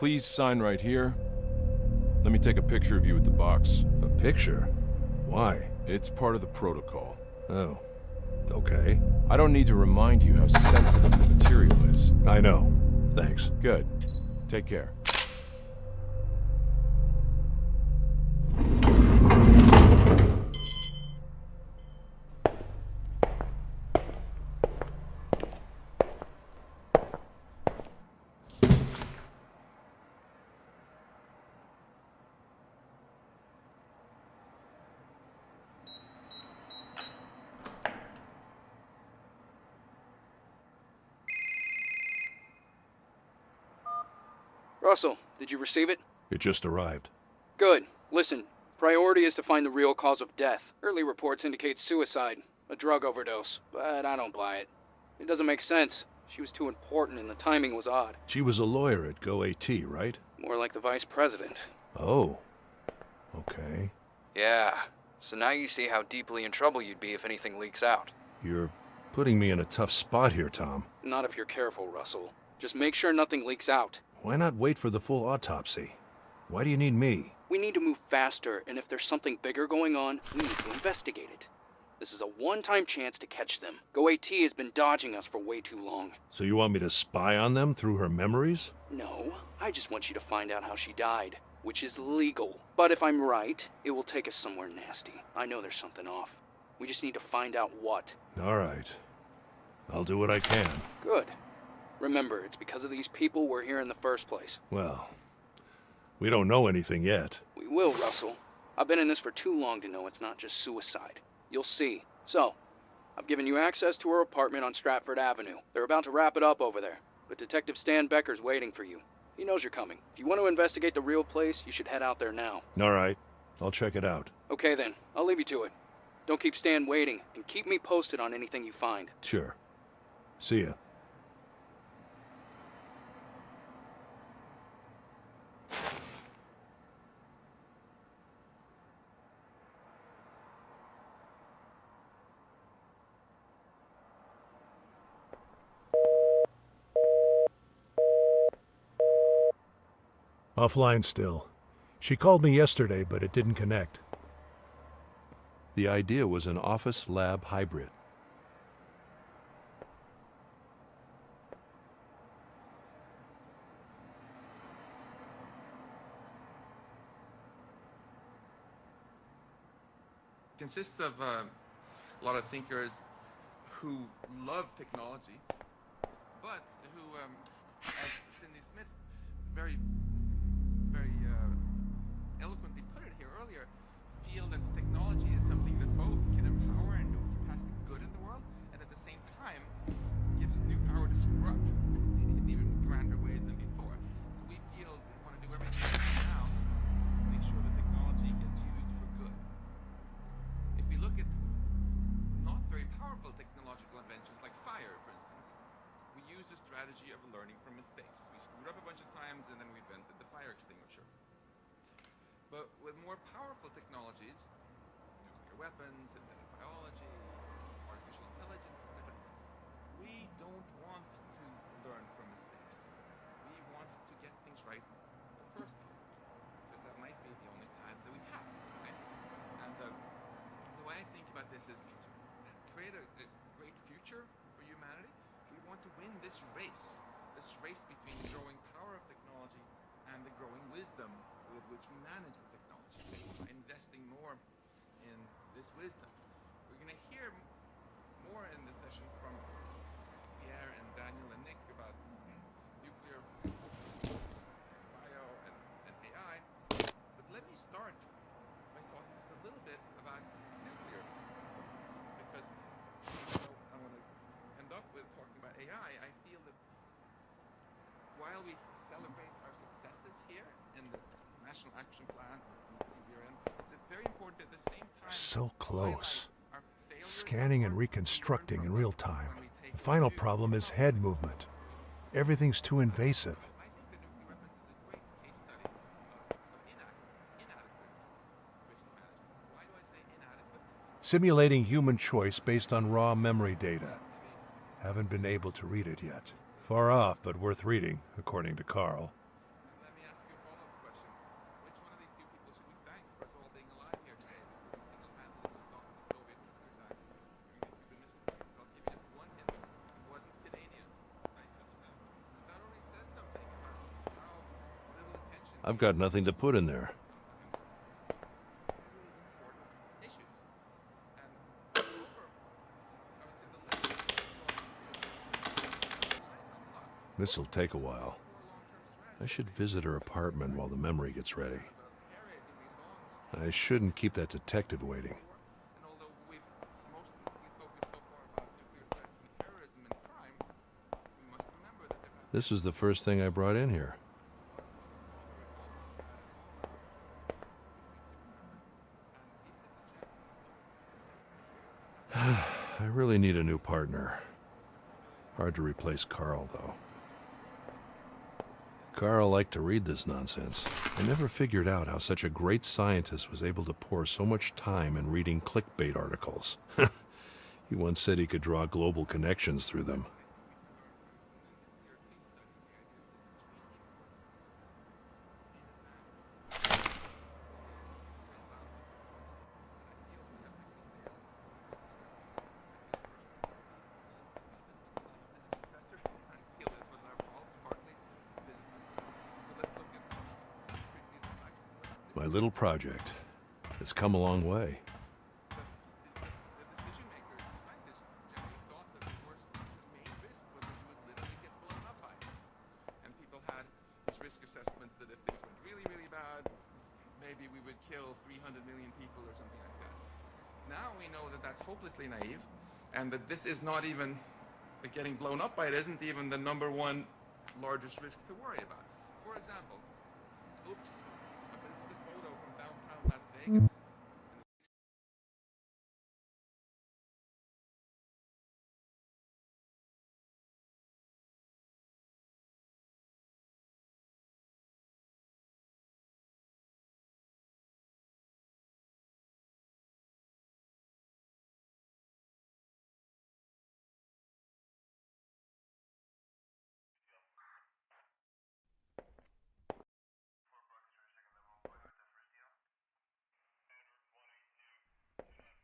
Please sign right here. Let me take a picture of you with the box. A picture? Why? It's part of the protocol. Oh, okay. I don't need to remind you how sensitive the material is. I know. Thanks. Good. Take care. Russell, did you receive it? It just arrived. Good. Listen, priority is to find the real cause of death. Early reports indicate suicide, a drug overdose, but I don't buy it. It doesn't make sense. She was too important and the timing was odd. She was a lawyer at GoAT, right? More like the vice president. Oh. Okay. Yeah. So now you see how deeply in trouble you'd be if anything leaks out. You're putting me in a tough spot here, Tom. Not if you're careful, Russell. Just make sure nothing leaks out. Why not wait for the full autopsy? Why do you need me? We need to move faster, and if there's something bigger going on, we need to investigate it. This is a one-time chance to catch them. GoAT has been dodging us for way too long. So you want me to spy on them through her memories? No, I just want you to find out how she died, which is legal. But if I'm right, it will take us somewhere nasty. I know there's something off. We just need to find out what. All right. I'll do what I can. Good. Remember, it's because of these people we're here in the first place. Well, we don't know anything yet. We will, Russell. I've been in this for too long to know it's not just suicide. You'll see. So, I've given you access to her apartment on Stratford Avenue. They're about to wrap it up over there, but Detective Stan Becker's waiting for you. He knows you're coming. If you want to investigate the real place, you should head out there now. All right. I'll check it out. Okay then, I'll leave you to it. Don't keep Stan waiting, and keep me posted on anything you find. Sure. See ya. Offline still. She called me yesterday, but it didn't connect. The idea was an office-lab hybrid. Consists of a lot of thinkers who love technology, but who, as Cindy Smith very eloquently put it here earlier, feel that technology is something that both can empower and do fantastic good in the world, and at the same time gives us new power to screw up in even grander ways than before. So we feel we want to do everything we can now to make sure that technology gets used for good. If we look at not very powerful technological inventions like fire, for instance, we use the strategy of learning from mistakes. We screwed up a bunch of times and then we invented the fire extinguisher. But with more powerful technologies, nuclear weapons, synthetic biology, artificial intelligence, etc., we don't want to learn from mistakes. We want to get things right the first time, because that might be the only time that we have, right? And the way I think about this is to create a great future for humanity. We want to win this race between the growing power of technology and the growing wisdom with which we manage the technology, by investing more in this wisdom. We're going to hear more in this session from Pierre and Daniel and Nick about nuclear, bio, and AI. But let me start by talking just a little bit about nuclear weapons, because I want to end up with talking about AI. I feel that while we celebrate our successes here in the national action plans and the CBRN, it's very important at the same time. So close. Scanning and reconstructing in real time. The final problem is head movement. Everything's too invasive. I think the nuclear weapons is a great case study of inadequate risk management. Why do I say inadequate? Simulating human choice based on raw memory data. Haven't been able to read it yet. Far off, but worth reading, according to Carl. Let me I've got nothing to put in there. This'll take a while. I should visit her apartment while the memory gets ready. I shouldn't keep that detective waiting. And although we've mostly focused so far about nuclear threats and terrorism and crime, we must remember that there This was the first thing I brought in here. I really need a new partner. Hard to replace Carl, though. Carl liked to read this nonsense. I never figured out how such a great scientist was able to pour so much time in reading clickbait articles. He once said he could draw global connections through them. My little project has come a long way. assessments that if things went really, really bad, maybe we would kill 300 million people or something like that. Now we know that that's hopelessly naive, and that this is not even, that getting blown up by it isn't even the #1 largest risk to worry about. For example, this is a photo from downtown Las Vegas.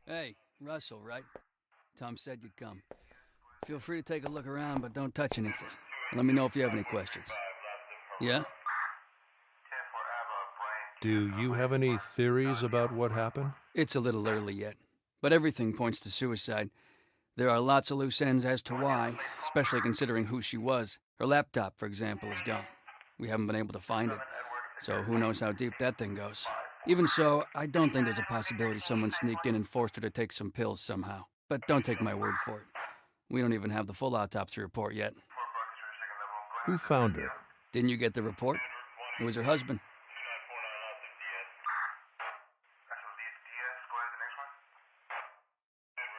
Hey, Russell, right? Tom said you'd come. Feel free to take a look around, but don't touch anything. Let me know if you have any questions. Yeah? Do you have any theories about what happened? It's a little early yet, but everything points to suicide. There are lots of loose ends as to why, especially considering who she was. Her laptop, for example, is gone. We haven't been able to find it, so who knows how deep that thing goes. Even so, I don't think there's a possibility someone sneaked in and forced her to take some pills somehow. But don't take my word for it. We don't even have the full autopsy report yet. Who found her? Didn't you get the report? It was her husband.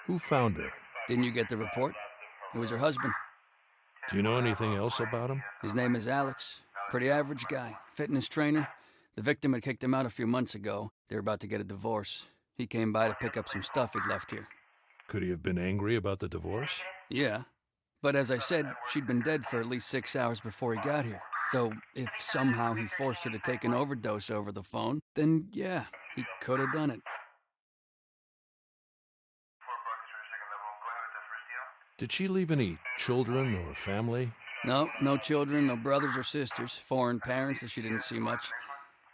Who found her? Didn't you get the report? It was her husband. Do you know anything else about him? His name is Alex. Pretty average guy. Fitness trainer. The victim had kicked him out a few months ago. They were about to get a divorce. He came by to pick up some stuff he'd left here. Could he have been angry about the divorce? Yeah. But as I said, she'd been dead for at least 6 hours before he got here. So if somehow he forced her to take an overdose over the phone, then yeah, he could have done it. Did she leave any children or family? No children, no brothers or sisters, foreign parents that she didn't see much.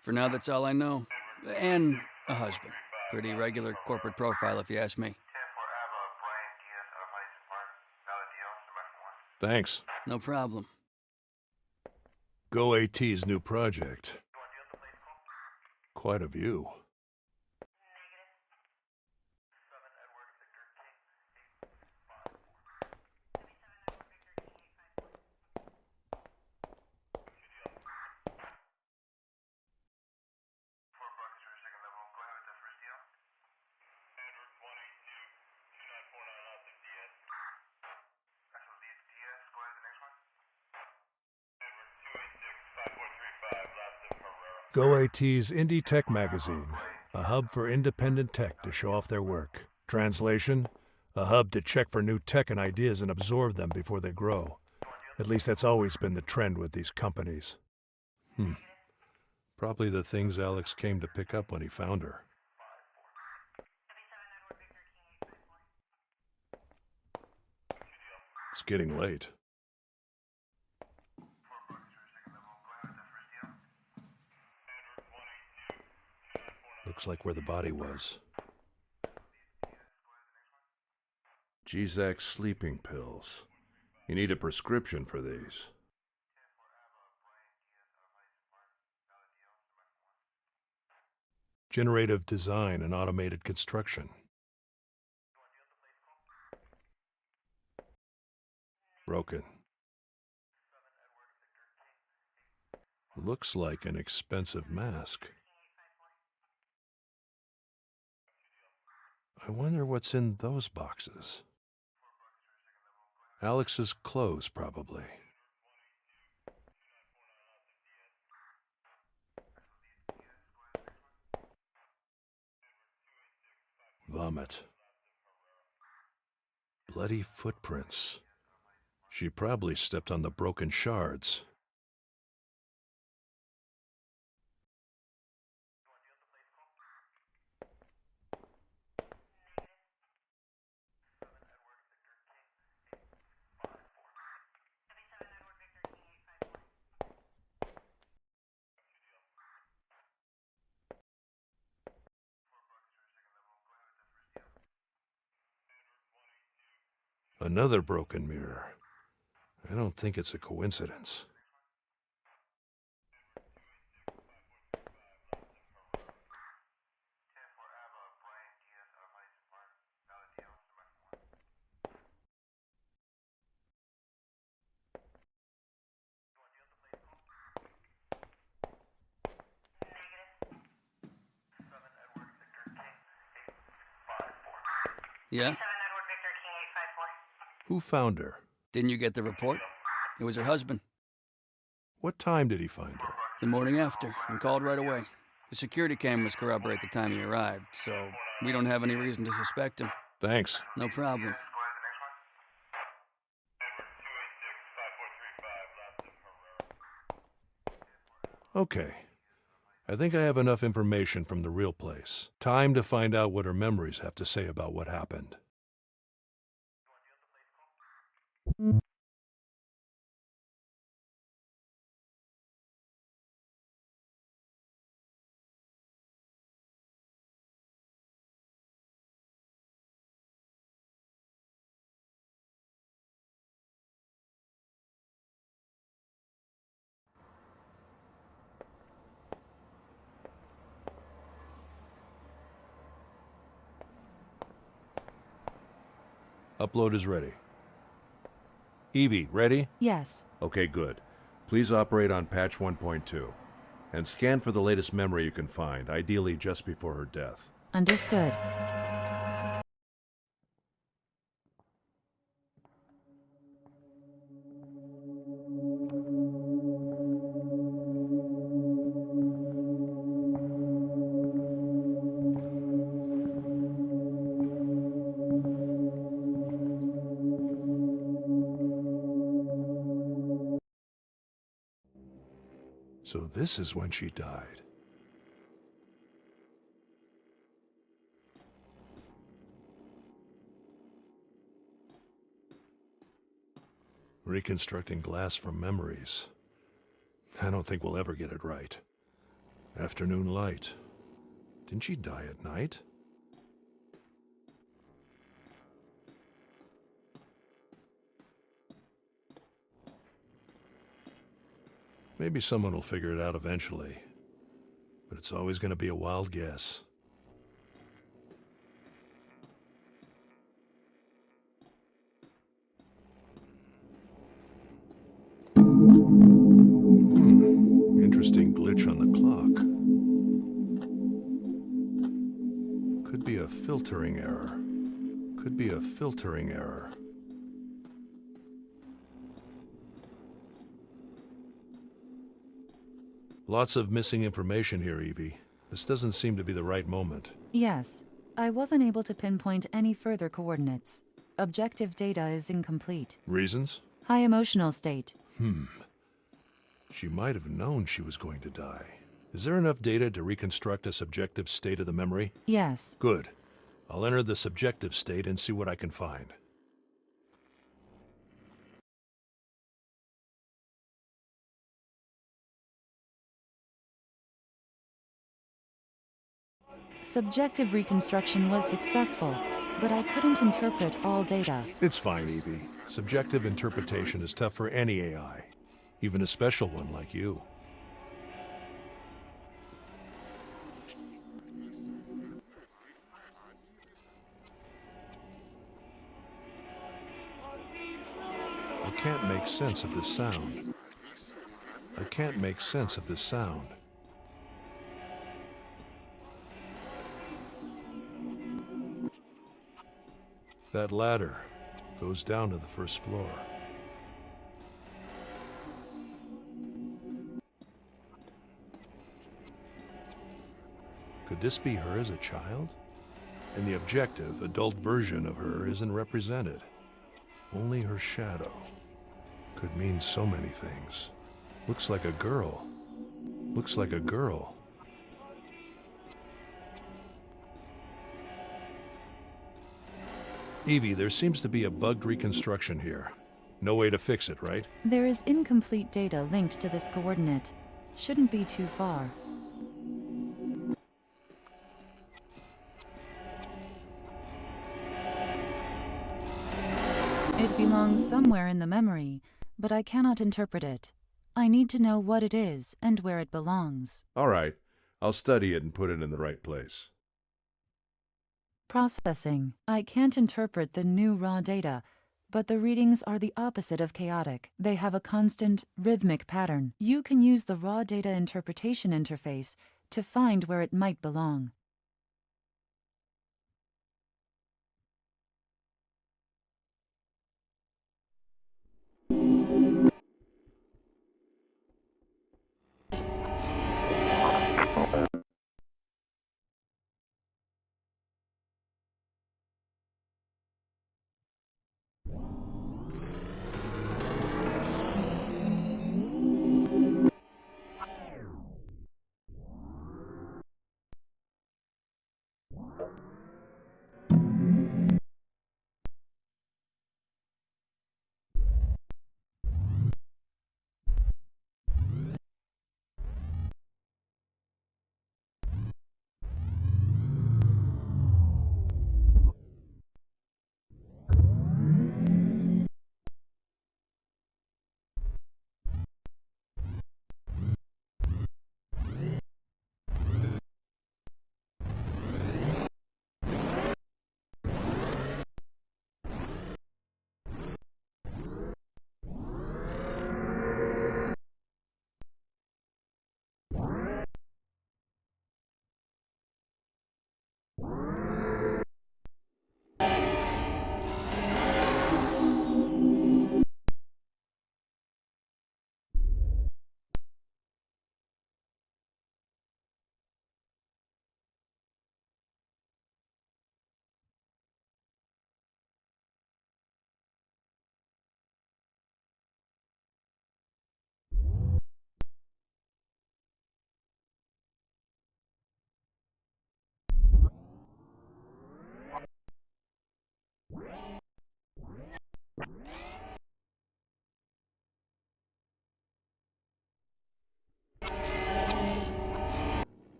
For now, that's all I know. And a husband. Pretty regular corporate profile, if you ask me. Thanks. No problem. Go AT's new project. Quite a view. Go AT's Indie Tech Magazine, a hub for independent tech to show off their work. Translation, a hub to check for new tech and ideas and absorb them before they grow. At least that's always been the trend with these companies. Probably the things Alex came to pick up when he found her. It's getting late. Looks like where the body was. G-Zac sleeping pills. You need a prescription for these. Generative design and automated construction. Broken. Looks like an expensive mask. I wonder what's in those boxes. Alex's clothes, probably. Vomit. Bloody footprints. She probably stepped on the broken shards. Another broken mirror. I don't think it's a coincidence. Yeah? Who found her? Didn't you get the report? It was her husband. What time did he find her? The morning after, and called right away. The security cameras corroborate the time he arrived, so we don't have any reason to suspect him. Thanks. No problem. Okay. I think I have enough information from the real place. Time to find out what her memories have to say about what happened. Upload is ready. Evie, ready? Yes. Okay, good. Please operate on patch 1.2. And scan for the latest memory you can find, ideally just before her death. Understood. So this is when she died. Reconstructing glass from memories. I don't think we'll ever get it right. Afternoon light. Didn't she die at night? Maybe someone will figure it out eventually. But it's always going to be a wild guess. Interesting glitch on the clock. Could be a filtering error. Could be a filtering error. Lots of missing information here, Evie. This doesn't seem to be the right moment. Yes. I wasn't able to pinpoint any further coordinates. Objective data is incomplete. Reasons? High emotional state. She might have known she was going to die. Is there enough data to reconstruct a subjective state of the memory? Yes. Good. I'll enter the subjective state and see what I can find. Subjective reconstruction was successful, but I couldn't interpret all data. It's fine, Evie. Subjective interpretation is tough for any AI, even a special one like you. I can't make sense of this sound. I can't make sense of this sound. That ladder goes down to the first floor. Could this be her as a child? In the objective, adult version of her isn't represented. Only her shadow. Could mean so many things. Looks like a girl. Looks like a girl. Evie, there seems to be a bugged reconstruction here. No way to fix it, right? There is incomplete data linked to this coordinate. Shouldn't be too far. It belongs somewhere in the memory, but I cannot interpret it. I need to know what it is and where it belongs. All right. I'll study it and put it in the right place. Processing. I can't interpret the new raw data, but the readings are the opposite of chaotic. They have a constant, rhythmic pattern. You can use the raw data interpretation interface to find where it might belong.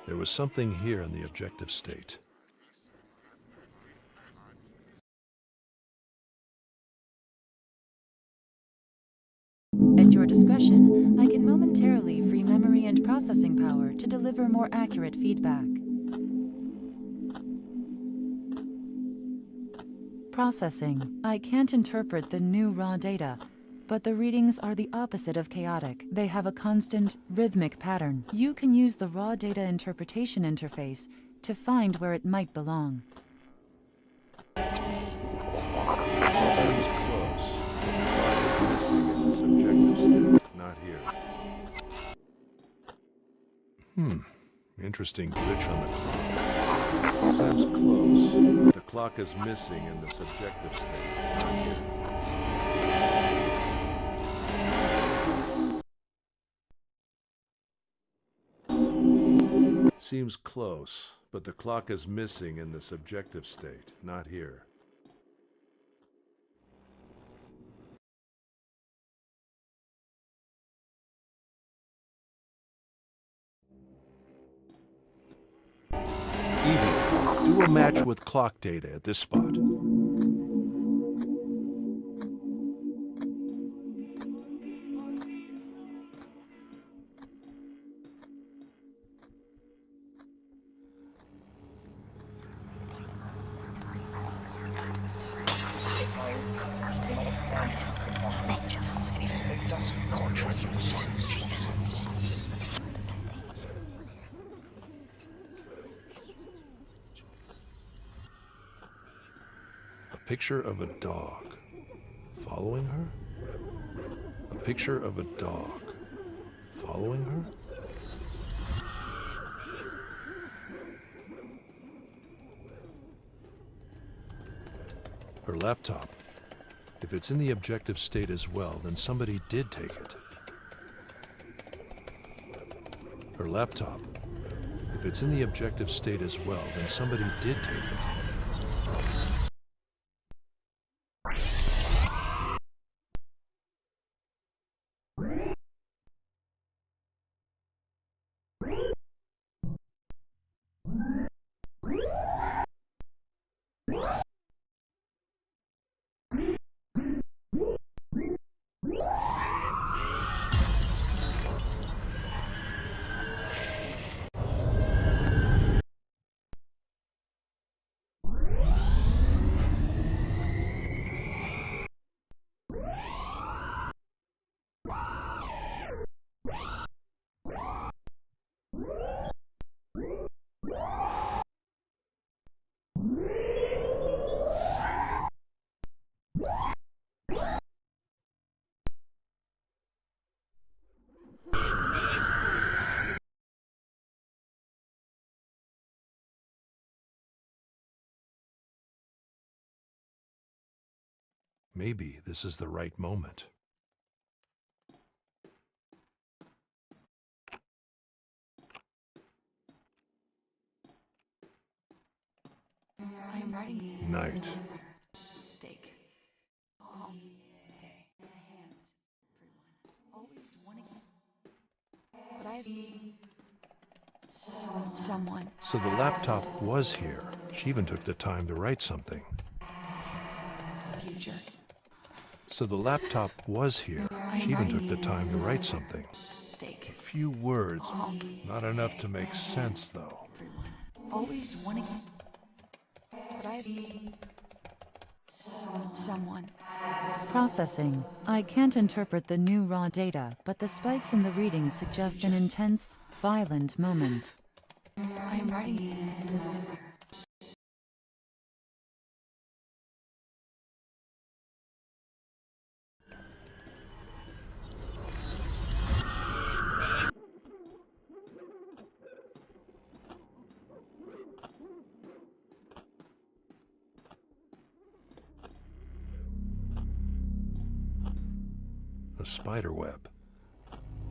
There was something here in the objective state. At your discretion, I can momentarily free memory and processing power to deliver more accurate feedback. Processing. I can't interpret the new raw data, but the readings are the opposite of chaotic. They have a constant, rhythmic pattern. You can use the raw data interpretation interface to find where it might belong. Seems close. Missing in the subjective state, not here. Interesting glitch on the clock. Seems close, but the clock is missing in the subjective state, not here. Seems close, but the clock is missing in the subjective state, not here. will match with clock data at this spot. A picture of a dog. Following her? A picture of a dog. Following her? Her laptop. If it's in the objective state as well, then somebody did take it. Her laptop. If it's in the objective state as well, then somebody did take it. Maybe this is the right moment. I'm ready. Night. Steak. Calm day. Hands. Everyone. Always wanting. But I see someone. So the laptop was here. She even took the time to write something. Future. So the laptop was here. She even took the time to write something. Steak. A few words. Not enough to make sense, though. Everyone. Always wanting. But I see someone. Processing. I can't interpret the new raw data, but the spikes in the readings suggest an intense, violent moment. I'm ready. A spider web.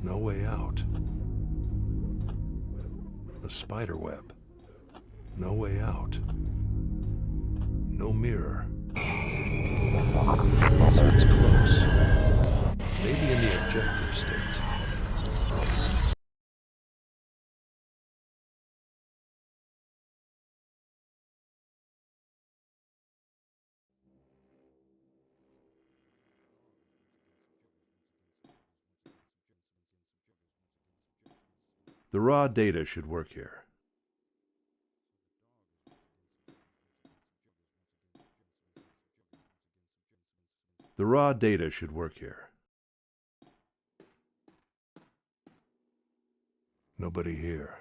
No way out. A spider web. No way out. No mirror. Seems close. Maybe in the objective state. The raw data should work here. The raw data should work here. Nobody here.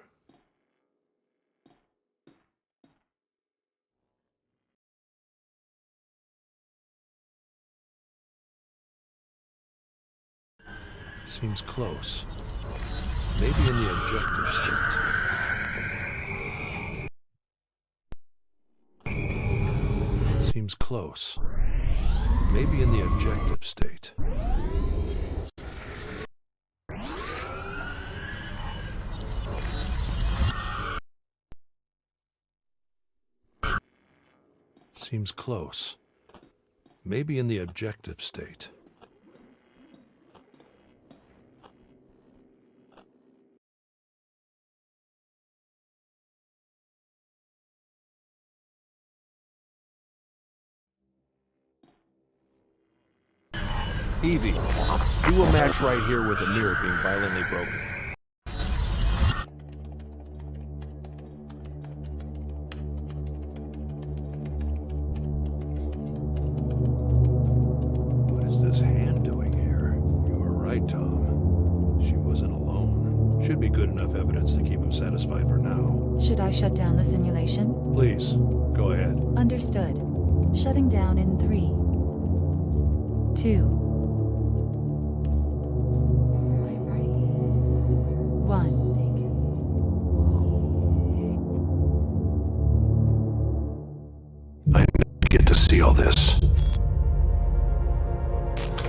Seems close. Maybe in the objective state. Seems close. Maybe in the objective state. Seems close. Maybe in the objective state. Evie, do a match right here with a mirror being violently broken. What is this hand doing here? You were right, Tom. She wasn't alone. Should be good enough evidence to keep him satisfied for now. Should I shut down the simulation? Please, go ahead. Understood. Shutting down in 3, 2, 1. I never get to see all this.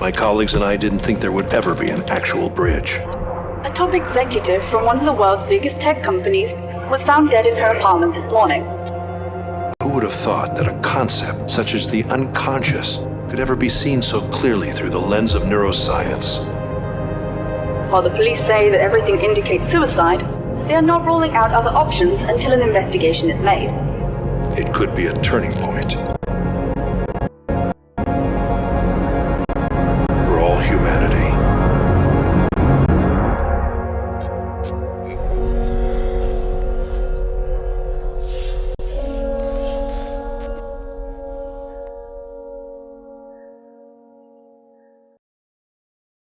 My colleagues and I didn't think there would ever be an actual bridge. A top executive from one of the world's biggest tech companies was found dead in her apartment this morning. Who would have thought that a concept such as the unconscious could ever be seen so clearly through the lens of neuroscience? While the police say that everything indicates suicide, they are not ruling out other options until an investigation is made. It could be a turning point.